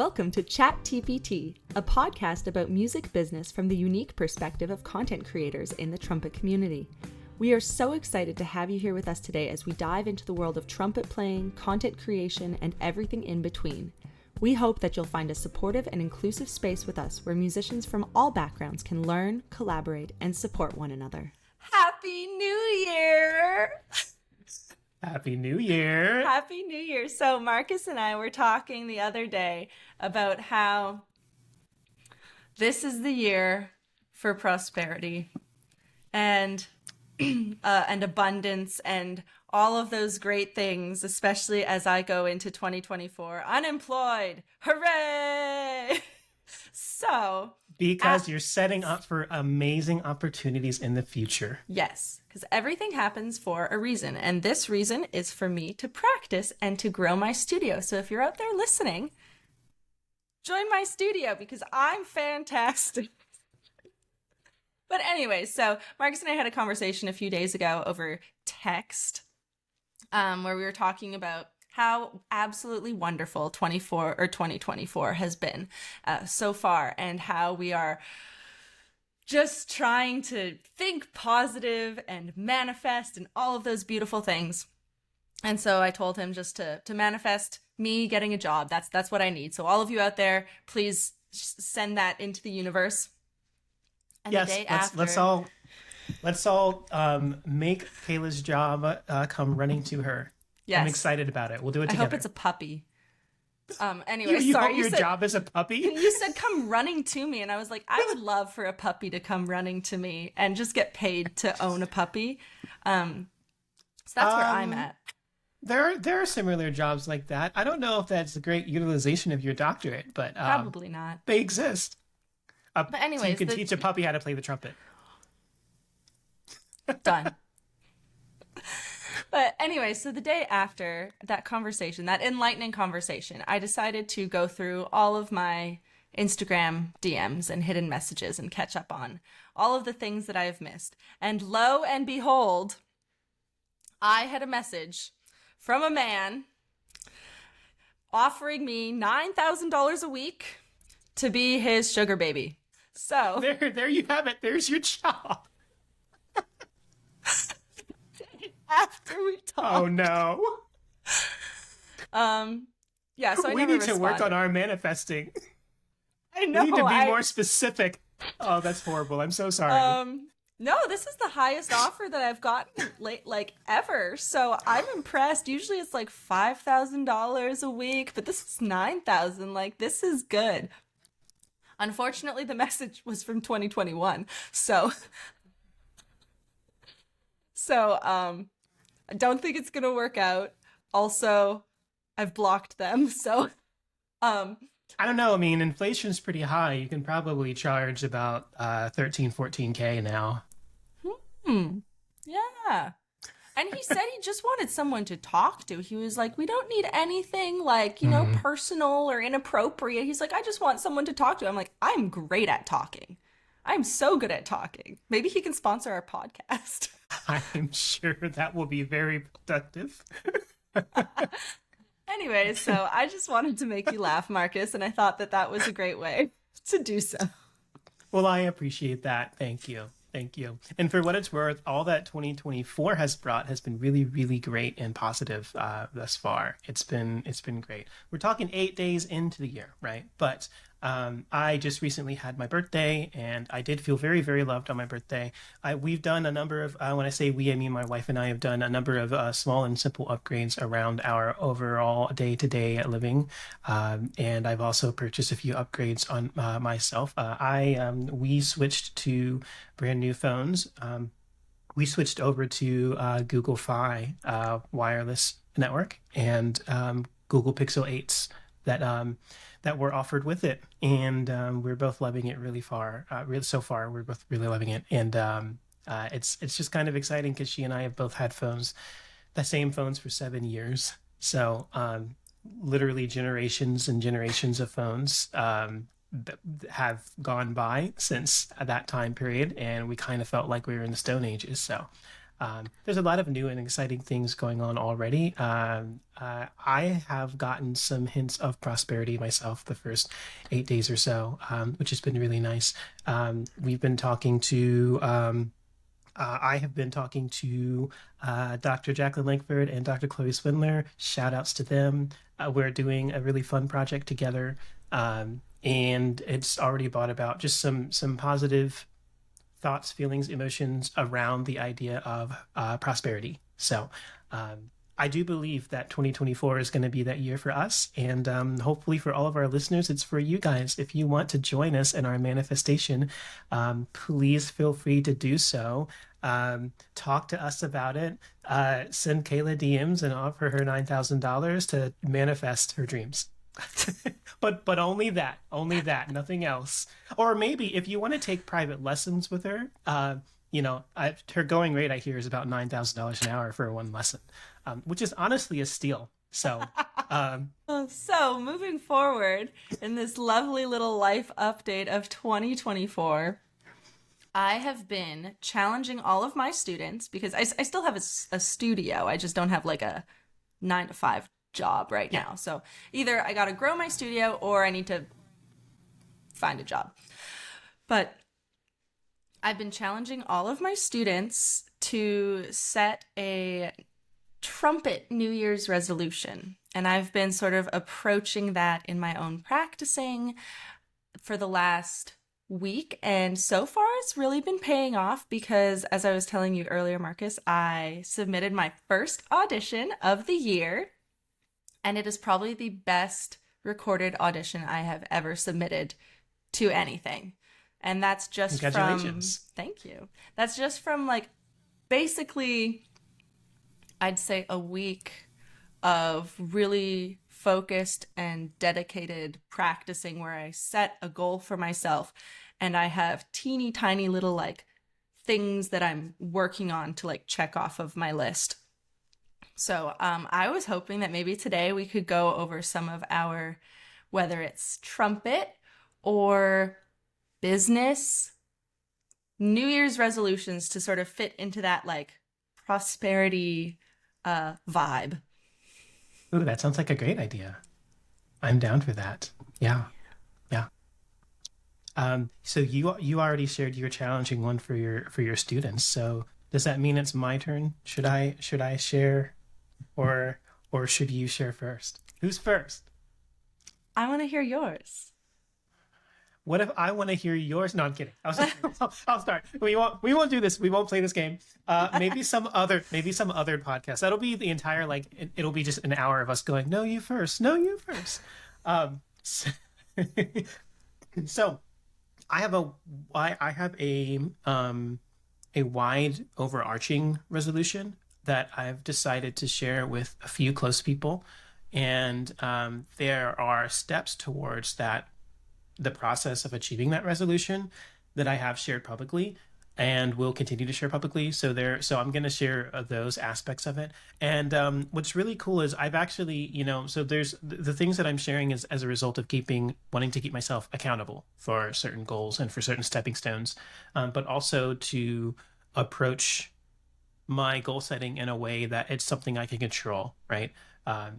Welcome to Chat TPT, a podcast about music business from the unique perspective of content creators in the trumpet community. We are so excited to have you here with us today as we dive into the world of trumpet playing, content creation, and everything in between. We hope that you'll find a supportive and inclusive space with us where musicians from all backgrounds can learn, collaborate, and support one another. Happy New Year! Happy New Year! Happy New Year! So Marcus and I were talking the other day about how this is the year for prosperity and abundance and all of those great things, especially as I go into 2024 unemployed. Hooray! So, because you're setting up for amazing opportunities in the future. Yes, because everything happens for a reason. And this reason is for me to practice and to grow my studio. So if you're out there listening, join my studio because I'm fantastic. But anyway, so Marcus and I had a conversation a few days ago over text where we were talking about how absolutely wonderful 2024 has been so far, and how we are just trying to think positive and manifest and all of those beautiful things. And so I told him just to manifest me getting a job. That's what I need. So all of you out there, please send that into the universe. And yes, the day after, let's all make Kayla's job come running to her. Yes. I'm excited about it. We'll do it together. I hope it's a puppy. Anyway, you sorry. Hope your job is a puppy? You said come running to me, and I was like, I would love for a puppy to come running to me and just get paid to own a puppy. So that's where I'm at. There are similar jobs like that. I don't know if that's a great utilization of your doctorate, but probably not. They exist. But anyways, so you can teach a puppy how to play the trumpet. Done. But anyway, so the day after that conversation, that enlightening conversation, I decided to go through all of my Instagram DMs and hidden messages and catch up on all of the things that I have missed. And lo and behold, I had a message from a man offering me $9,000 a week to be his sugar baby. So there you have it. There's your job. After we talk. Oh no. Yeah, so we need to work on our manifesting. I know. We need to be more specific. Oh, that's horrible. I'm so sorry. No, this is the highest offer that I've gotten ever. So I'm impressed. Usually it's like $5,000 a week, but this is $9,000. Like, this is good. Unfortunately, the message was from 2021. So I don't think it's gonna work out. Also, I've blocked them, so I don't know. I mean, inflation's pretty high. You can probably charge about 14K now. Yeah. And he said he just wanted someone to talk to. He was like, we don't need anything personal or inappropriate. He's like, I just want someone to talk to. I'm like, I'm great at talking. I'm so good at talking. Maybe he can sponsor our podcast. I'm sure that will be very productive. Anyway, so I just wanted to make you laugh, Marcus, and I thought that was a great way to do so. Well, I appreciate that. Thank you. Thank you. And for what it's worth, all that 2024 has brought has been really, really great and positive thus far. It's been great. We're talking 8 days into the year, right? But I just recently had my birthday, and I did feel very, very loved on my birthday. We've done a number of, when I say we, I mean my wife and I have done a number of small and simple upgrades around our overall day-to-day living. And I've also purchased a few upgrades on myself. We switched to brand new phones. We switched over to Google Fi wireless network and Google Pixel 8s that were offered with it, and we're both loving it so far. We're both really loving it, and it's just kind of exciting because she and I have both had the same phones for 7 years. So literally generations and generations of phones have gone by since that time period, and we kind of felt like we were in the Stone Ages. So There's a lot of new and exciting things going on already. I have gotten some hints of prosperity myself the first 8 days or so, which has been really nice. We've been talking to I have been talking to Dr. Jacqueline Lankford and Dr. Chloe Swindler. Shout outs to them. We're doing a really fun project together. And it's already brought about just some positive thoughts, feelings, emotions around the idea of prosperity. So I do believe that 2024 is going to be that year for us. And hopefully for all of our listeners, it's for you guys. If you want to join us in our manifestation, please feel free to do so. Talk to us about it. Send Kayla DMs and offer her $9,000 to manifest her dreams. But only that, nothing else. Or maybe if you want to take private lessons with her, her going rate I hear is about $9,000 an hour for one lesson, which is honestly a steal. So, So, moving forward in this lovely little life update of 2024, I have been challenging all of my students because I still have a studio. I just don't have like a 9 to 5 job right yeah, now. So either I got to grow my studio or I need to find a job. But I've been challenging all of my students to set a trumpet New Year's resolution. And I've been sort of approaching that in my own practicing for the last week. And so far, it's really been paying off because, as I was telling you earlier, Marcus, I submitted my first audition of the year. And it is probably the best recorded audition I have ever submitted to anything. And that's just from, congratulations. thank you. That's just from like basically, I'd say a week of really focused and dedicated practicing where I set a goal for myself and I have teeny tiny little like things that I'm working on to like check off of my list. So I was hoping that maybe today we could go over some of our, whether it's trumpet or business, New Year's resolutions to sort of fit into that like prosperity vibe. Ooh, that sounds like a great idea. I'm down for that. Yeah, yeah. So you already shared your challenging one for your students. So does that mean it's my turn? Should I share, or should you share first? Who's first? I want to hear yours. What if I want to hear yours? No, I'm kidding. I'll start. We won't do this. We won't play this game. Maybe some other podcast. That'll be the entire like it'll be just an hour of us going, no, you first. No, you first. So, so I have a wide overarching resolution that I've decided to share with a few close people, and there are steps towards that, the process of achieving that resolution that I have shared publicly and will continue to share publicly. So I'm going to share those aspects of it. And what's really cool is I've actually, so there's the things that I'm sharing is as a result of wanting to keep myself accountable for certain goals and for certain stepping stones, but also to approach my goal setting in a way that it's something I can control, right?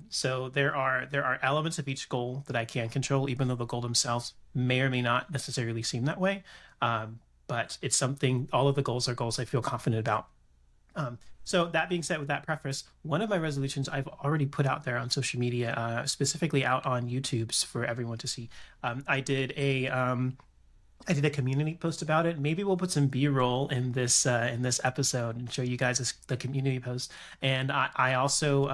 So there are elements of each goal that I can control, even though the goal themselves may or may not necessarily seem that way. But it's something. All of the goals are goals I feel confident about. So that being said, with that preface, one of my resolutions I've already put out there on social media, specifically out on YouTube's for everyone to see. I did a community post about it. Maybe we'll put some B-roll in this episode and show you guys the community post. And I also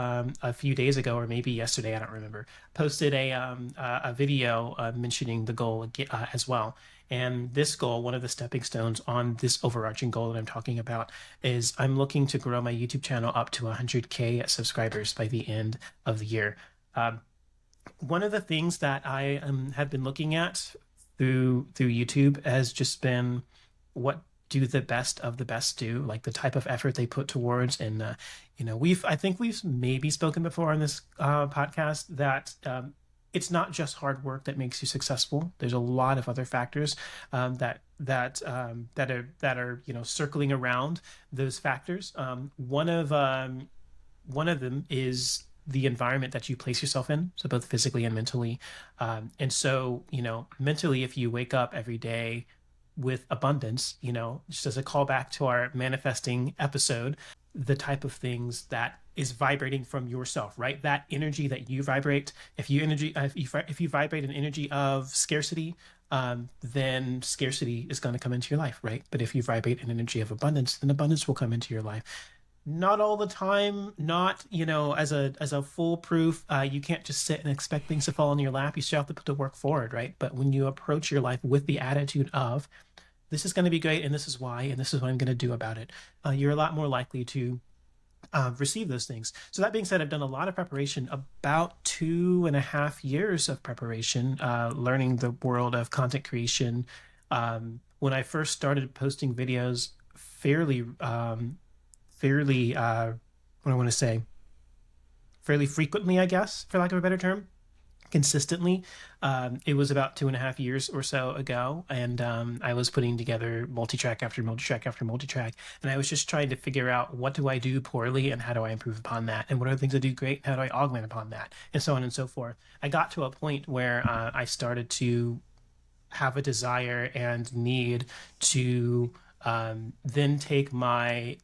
a few days ago, or maybe yesterday, I don't remember, posted a video mentioning the goal as well. And this goal, one of the stepping stones on this overarching goal that I'm talking about, is I'm looking to grow my YouTube channel up to 100K subscribers by the end of the year. One of the things that I have been looking at through YouTube has just been what do the best of the best do, like the type of effort they put towards. And I think we've maybe spoken before on this podcast that it's not just hard work that makes you successful. There's a lot of other factors that are circling around those factors. One of them is the environment that you place yourself in, so both physically and mentally. And so, mentally, if you wake up every day with abundance, just as a callback to our manifesting episode, the type of things that is vibrating from yourself, right? That energy that you vibrate. If you vibrate an energy of scarcity, then scarcity is going to come into your life, right? But if you vibrate an energy of abundance, then abundance will come into your life. Not all the time, not as a foolproof. You can't just sit and expect things to fall in your lap. You still have to put the work forward, right? But when you approach your life with the attitude of this is going to be great, and this is why, and this is what I'm going to do about it, you're a lot more likely to receive those things. So that being said, I've done a lot of preparation, about 2.5 years of preparation, learning the world of content creation. When I first started posting videos what do I want to say, fairly frequently, I guess, for lack of a better term, consistently. It was about 2.5 years or so ago, and I was putting together multi-track after multi-track after multi-track, and I was just trying to figure out what do I do poorly and how do I improve upon that, and what are the things I do great and how do I augment upon that, and so on and so forth. I got to a point where I started to have a desire and need to then take my,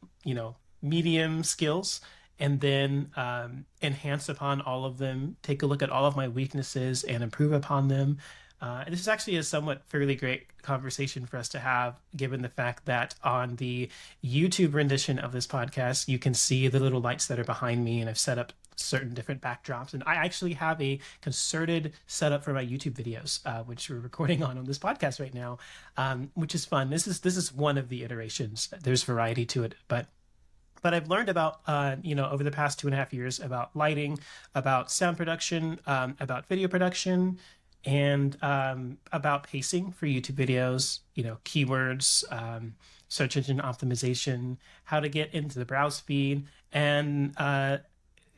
medium skills and then enhance upon all of them, take a look at all of my weaknesses and improve upon them. And this is actually a somewhat fairly great conversation for us to have, given the fact that on the YouTube rendition of this podcast, you can see the little lights that are behind me, and I've set up certain different backdrops. And I actually have a concerted setup for my YouTube videos, which we're recording on this podcast right now, which is fun. This is one of the iterations. There's variety to it, but I've learned about, over the past 2.5 years about lighting, about sound production, about video production, and about pacing for YouTube videos, keywords, search engine optimization, how to get into the browse feed. And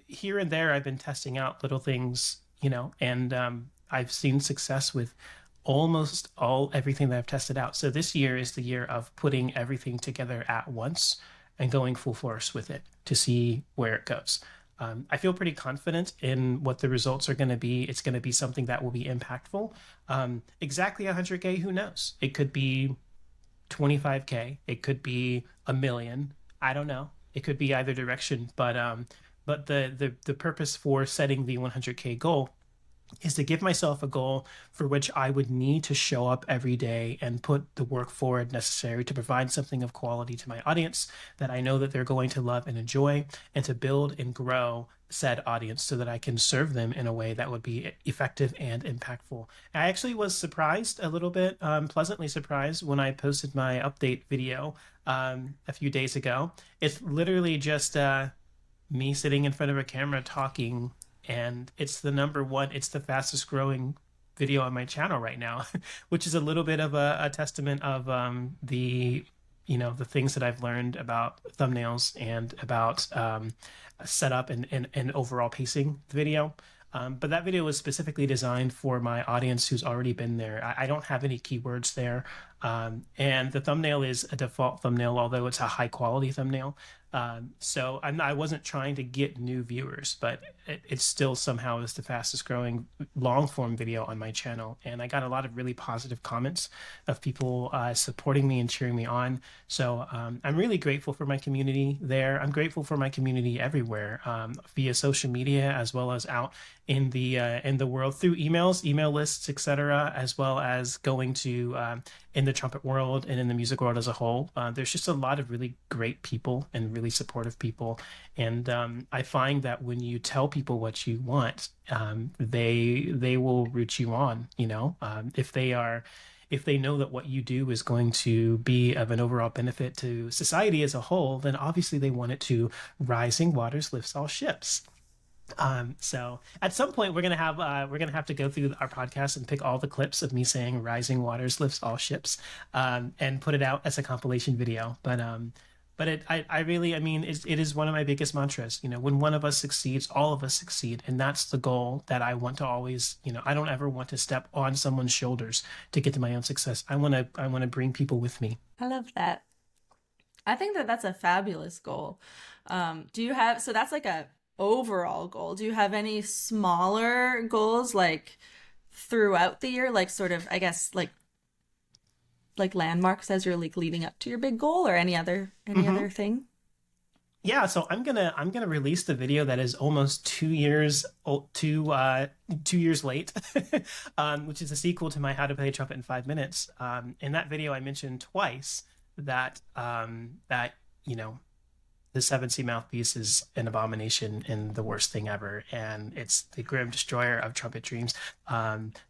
here and there, I've been testing out little things, and I've seen success with almost everything that I've tested out. So this year is the year of putting everything together at once and going full force with it to see where it goes. I feel pretty confident in what the results are going to be. It's going to be something that will be impactful. Exactly 100K, who knows? It could be 25K. It could be 1 million. I don't know. It could be either direction. But the purpose for setting the 100K goal is to give myself a goal for which I would need to show up every day and put the work forward necessary to provide something of quality to my audience that I know that they're going to love and enjoy, and to build and grow said audience so that I can serve them in a way that would be effective and impactful. I actually was surprised a little bit, pleasantly surprised, when I posted my update video a few days ago. It's literally just me sitting in front of a camera talking, and it's the fastest growing video on my channel right now, which is a little bit of a testament of the things that I've learned about thumbnails and about setup and overall pacing the video. But that video was specifically designed for my audience who's already been there. I don't have any keywords there. And the thumbnail is a default thumbnail, although it's a high quality thumbnail. So I wasn't trying to get new viewers, but it still somehow is the fastest growing long form video on my channel. And I got a lot of really positive comments of people supporting me and cheering me on. So I'm really grateful for my community there. I'm grateful for my community everywhere, via social media, as well as out in the world through emails, email lists, etc., as well as going to in the trumpet world and in the music world as a whole. There's just a lot of really great people and really supportive people, and I find that when you tell people what you want, they will root you on. If they know that what you do is going to be of an overall benefit to society as a whole, then obviously they want it to. Rising waters lifts all ships. So at some point we're gonna have to go through our podcast and pick all the clips of me saying "Rising waters lifts all ships," and put it out as a compilation video. But But I really, I mean, it is one of my biggest mantras. You know, when one of us succeeds, all of us succeed, and that's the goal that I want to always. You know, I don't ever want to step on someone's shoulders to get to my own success. I want to bring people with me. I love that. I think that that's a fabulous goal. Do you have, so that's like a overall goal. Do you have any smaller goals like throughout the year, like sort of, I guess, like landmarks as you're like leading up to your big goal or any Hmm. other thing? Yeah, so I'm gonna release the video that is almost 2 years old, 2 years late, which is a sequel to my How to Play Trumpet in 5 Minutes. In that video, I mentioned twice that you know the 7C mouthpiece is an abomination and the worst thing ever, and it's the grim destroyer of trumpet dreams.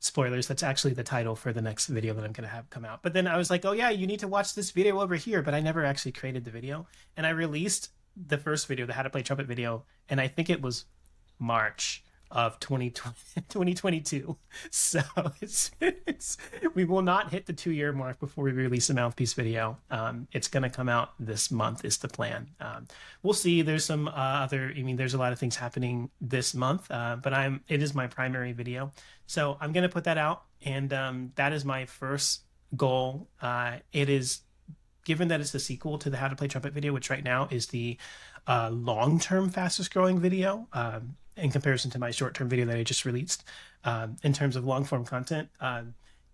Spoilers, that's actually the title for the next video that I'm going to have come out. But then I was like, oh yeah, you need to watch this video over here, but I never actually created the video. And I released the first video, the How to Play Trumpet video, and I think it was March of 2022. So we will not hit the 2 year mark before we release a mouthpiece video. It's going to come out this month is the plan. We'll see. There's some I mean, there's a lot of things happening this month, but it is my primary video. So I'm going to put that out. And that is my first goal. It is given that it's a sequel to the How to Play Trumpet video, which right now is the long-term fastest growing video in comparison to my short-term video that I just released in terms of long-form content.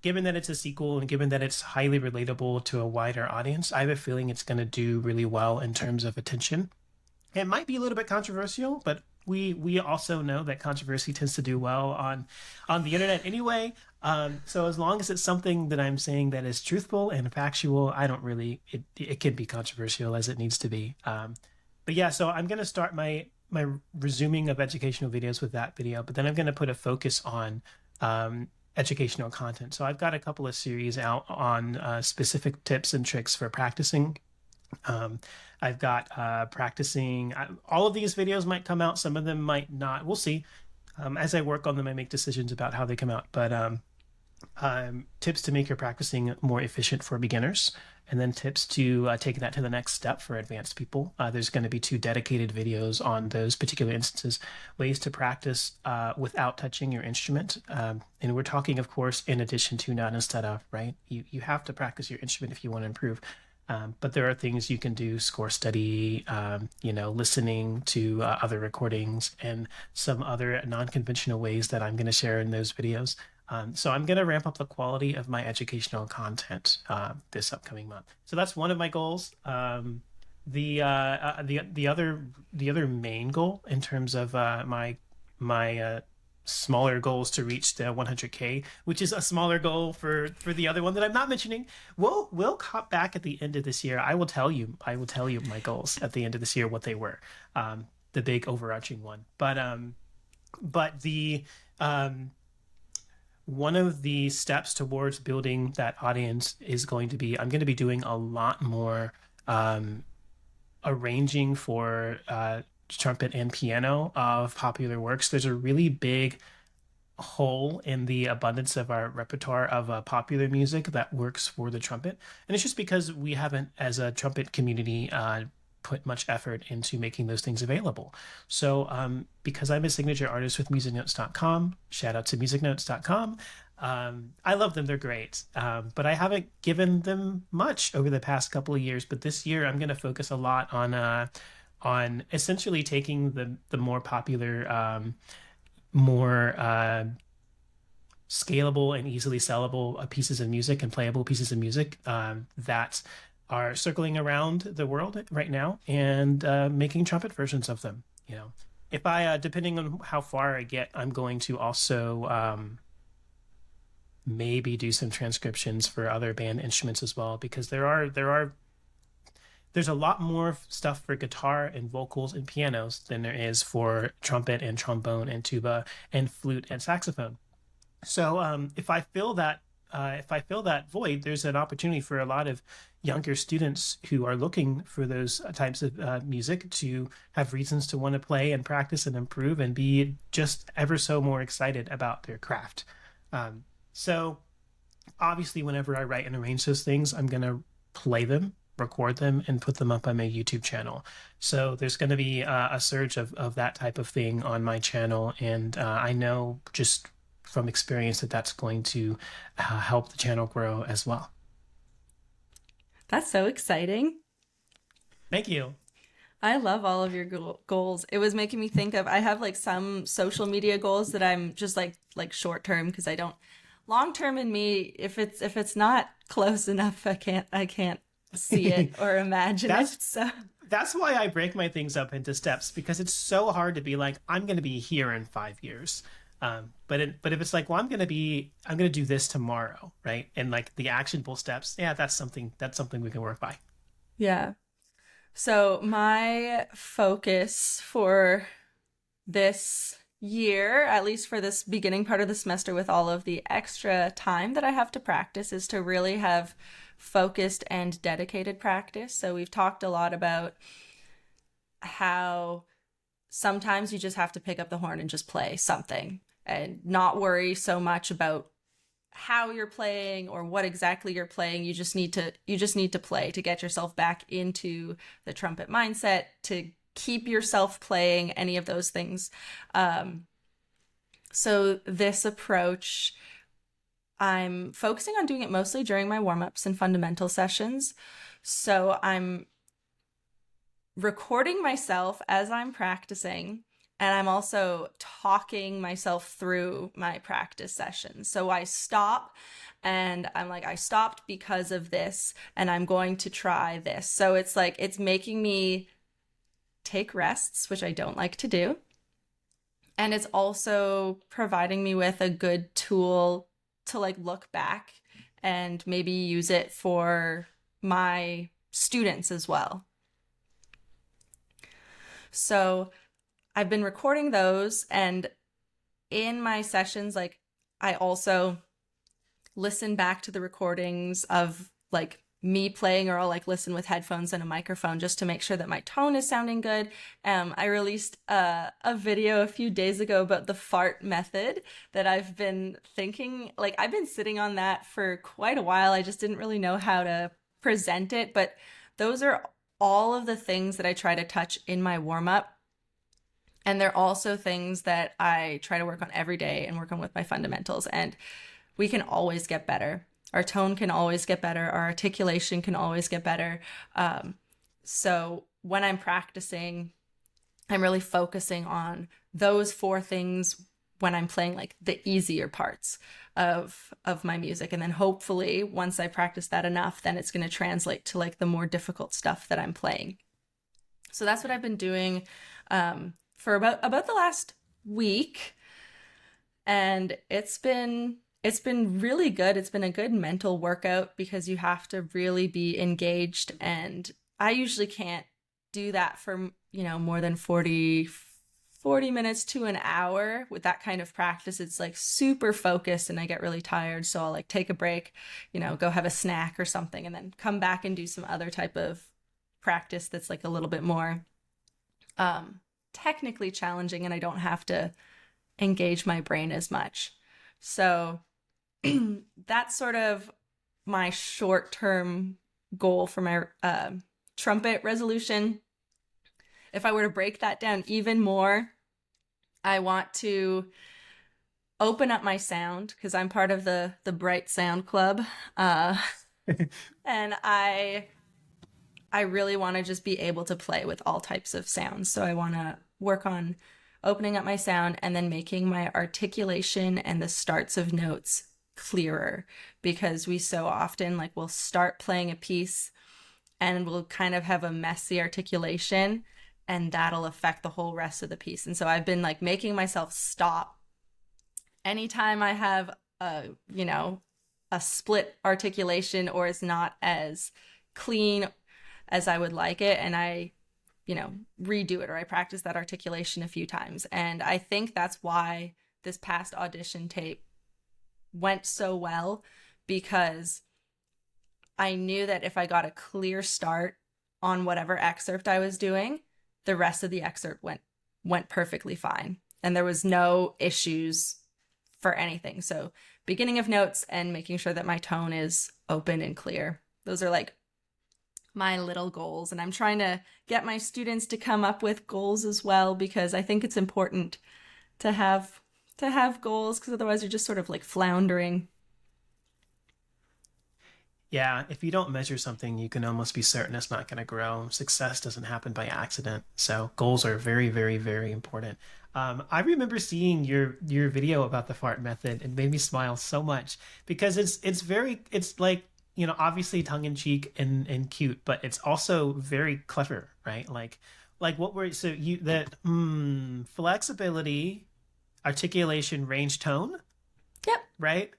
Given that it's a sequel and given that it's highly relatable to a wider audience, I have a feeling it's going to do really well in terms of attention. It might be a little bit controversial, but we also know that controversy tends to do well on the internet anyway. So as long as it's something that I'm saying that is truthful and factual, I don't really it can be controversial as it needs to be. But yeah, so I'm gonna start my resuming of educational videos with that video, but then I'm gonna put a focus on educational content. So I've got a couple of series out on specific tips and tricks for practicing. Um, I've got practicing. All of these videos might come out. Some of them might not. We'll see. As I work on them, I make decisions about how they come out. But tips to make your practicing more efficient for beginners, and then tips to take that to the next step for advanced people. There's going to be two dedicated videos on those particular instances, ways to practice without touching your instrument. And we're talking, of course, in addition to, not instead of, right? You have to practice your instrument if you want to improve. But there are things you can do, score study, listening to other recordings and some other non-conventional ways that I'm going to share in those videos. So I'm going to ramp up the quality of my educational content this upcoming month. So that's one of my goals. The other main goal in terms of my smaller goals to reach the 100K, which is a smaller goal for the other one that I'm not mentioning. We'll hop back at the end of this year. I will tell you my goals at the end of this year, what they were, the big overarching one. But the one of the steps towards building that audience is going to be, I'm going to be doing a lot more arranging for trumpet and piano of popular works. There's a really big hole in the abundance of our repertoire of popular music that works for the trumpet. And it's just because we haven't, as a trumpet community, put much effort into making those things available. So because I'm a signature artist with musicnotes.com, shout out to musicnotes.com. I love them. They're great. But I haven't given them much over the past couple of years. But this year I'm going to focus a lot on essentially taking the more popular, more scalable and easily sellable pieces of music and playable pieces of music that are circling around the world right now and making trumpet versions of them. If I, depending on how far I get, I'm going to also maybe do some transcriptions for other band instruments as well, because there's a lot more stuff for guitar and vocals and pianos than there is for trumpet and trombone and tuba and flute and saxophone. So if I fill that void, there's an opportunity for a lot of younger students who are looking for those types of music to have reasons to want to play and practice and improve and be just ever so more excited about their craft. So obviously, whenever I write and arrange those things, I'm going to play them record them and put them up on my YouTube channel. So there's going to be a surge of that type of thing on my channel. And I know just from experience that that's going to help the channel grow as well. That's so exciting. Thank you. I love all of your goals. It was making me think of I have like some social media goals that I'm just like short term because I don't long term in me if it's not close enough I can't see it or imagine it. That's So that's why I break my things up into steps because it's so hard to be like I'm going to be here in 5 years. But if it's like, well, I'm gonna do this tomorrow, right? And like the actionable steps, yeah, that's something we can work by. yeah. So my focus for this year, at least for this beginning part of the semester with all of the extra time that I have to practice, is to really have focused and dedicated practice. So we've talked a lot about how sometimes you just have to pick up the horn and just play something and not worry so much about how you're playing or what exactly you're playing. You just need to play to get yourself back into the trumpet mindset, to keep yourself playing, any of those things. So this approach, I'm focusing on doing it mostly during my warm-ups and fundamental sessions. So I'm recording myself as I'm practicing, and I'm also talking myself through my practice sessions. So I stop and I'm like, I stopped because of this, and I'm going to try this. So it's like, it's making me take rests, which I don't like to do. And it's also providing me with a good tool to like look back and maybe use it for my students as well. So I've been recording those, and in my sessions, like I also listen back to the recordings of like me playing, or I'll like listen with headphones and a microphone just to make sure that my tone is sounding good. I released a video a few days ago about the fart method that I've been thinking, like I've been sitting on that for quite a while. I just didn't really know how to present it, but those are all of the things that I try to touch in my warm up. And they're also things that I try to work on every day and work on with my fundamentals. And we can always get better. Our tone can always get better. Our articulation can always get better. So when I'm practicing, I'm really focusing on those four things when I'm playing like the easier parts of my music. And then hopefully once I practice that enough, then it's going to translate to like the more difficult stuff that I'm playing. So that's what I've been doing for about the last week, and it's been really good. It's been a good mental workout because you have to really be engaged, and I usually can't do that for, more than 40 minutes to an hour with that kind of practice. It's like super focused and I get really tired, so I'll like take a break, go have a snack or something, and then come back and do some other type of practice that's like a little bit more technically challenging, and I don't have to engage my brain as much. So that's sort of my short-term goal for my trumpet resolution. If I were to break that down even more, I want to open up my sound because I'm part of the Bright Sound Club, and I really want to just be able to play with all types of sounds. So I want to work on opening up my sound and then making my articulation and the starts of notes clearer, because we so often like we'll start playing a piece and we'll kind of have a messy articulation, and that'll affect the whole rest of the piece. And so I've been like making myself stop anytime I have a split articulation or is not as clean as I would like it, and I redo it, or I practice that articulation a few times. And I think that's why this past audition tape went so well, because I knew that if I got a clear start on whatever excerpt I was doing, the rest of the excerpt went perfectly fine. And there was no issues for anything. So beginning of notes and making sure that my tone is open and clear. Those are like my little goals, and I'm trying to get my students to come up with goals as well, because I think it's important to have goals, because otherwise you're just sort of like floundering. Yeah, if you don't measure something, you can almost be certain it's not going to grow. Success doesn't happen by accident. So goals are very, very, very important. I remember seeing your video about the fart method and made me smile so much because it's like, obviously tongue in cheek and cute, but it's also very clever, right? Like what were so you that flexibility, articulation, range, tone, Yep, right?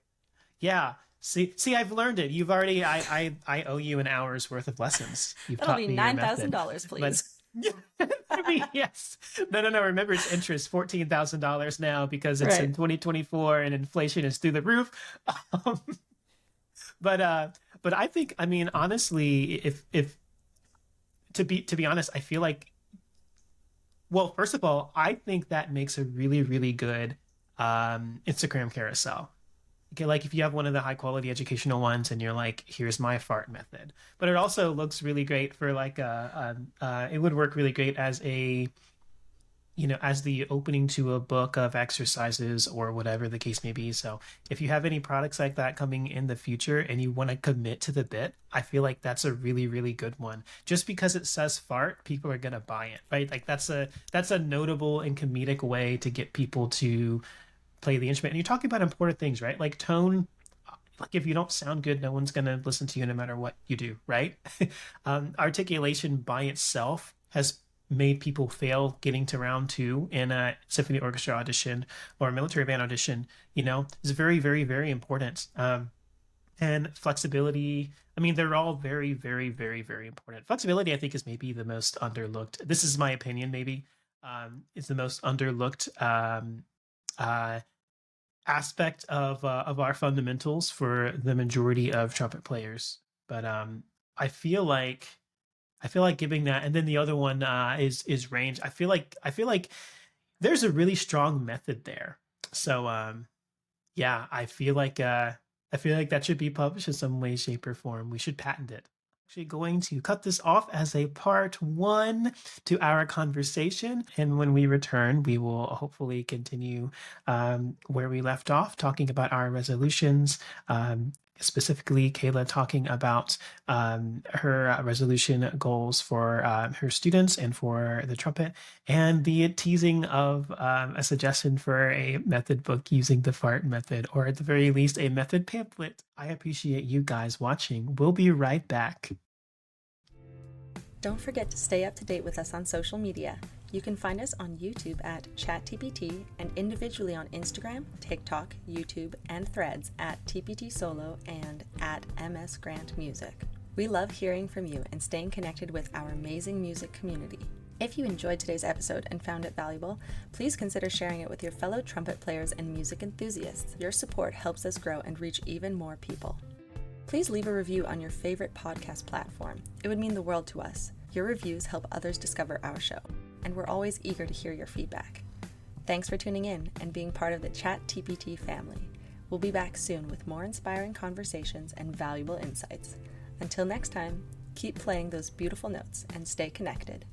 Yeah. See, I've learned it. You've already, I owe you an hour's worth of lessons. You've that'll taught be me your method. $9,000, But please. I mean, yes. No, no, no. Remember, it's interest, $14,000 now because it's in Right. 2024 and inflation is through the roof. Um, but uh, but I think, I mean, honestly, if to be honest, I feel like, well, first of all, I think that makes a really, really good Instagram carousel. Okay, like if you have one of the high quality educational ones and you're like, here's my fart method. But it also looks really great for like it would work really great as as the opening to a book of exercises or whatever the case may be. So if you have any products like that coming in the future and you want to commit to the bit, I feel like that's a really, really good one. Just because it says fart, people are gonna buy it, right? Like that's a notable and comedic way to get people to play the instrument. And you're talking about important things, right? Like tone. Like if you don't sound good, no one's gonna listen to you no matter what you do, right? Articulation by itself has made people fail getting to round two in a symphony orchestra audition or a military band audition. Is very, very, very important. And flexibility. I mean, they're all very, very, very, very important. Flexibility, I think, is maybe the most underlooked. This is my opinion, maybe. It's the most underlooked uh, aspect of our fundamentals for the majority of trumpet players. But I feel like I feel like giving that, and then the other one is range. I feel like there's a really strong method there. So yeah, I feel like that should be published in some way, shape, or form. We should patent it. Actually, going to cut this off as a part one to our conversation, and when we return, we will hopefully continue where we left off, talking about our resolutions. Specifically, Kayla talking about her resolution goals for her students and for the trumpet, and the teasing of a suggestion for a method book using the fart method, or at the very least, a method pamphlet. I appreciate you guys watching. We'll be right back. Don't forget to stay up to date with us on social media. You can find us on YouTube at Chat TPT and individually on Instagram, TikTok, YouTube, and Threads at TPT Solo and at MS Grant Music. We love hearing from you and staying connected with our amazing music community. If you enjoyed today's episode and found it valuable, please consider sharing it with your fellow trumpet players and music enthusiasts. Your support helps us grow and reach even more people. Please leave a review on your favorite podcast platform. It would mean the world to us. Your reviews help others discover our show, and we're always eager to hear your feedback. Thanks for tuning in and being part of the Chat TPT family. We'll be back soon with more inspiring conversations and valuable insights. Until next time, keep playing those beautiful notes and stay connected.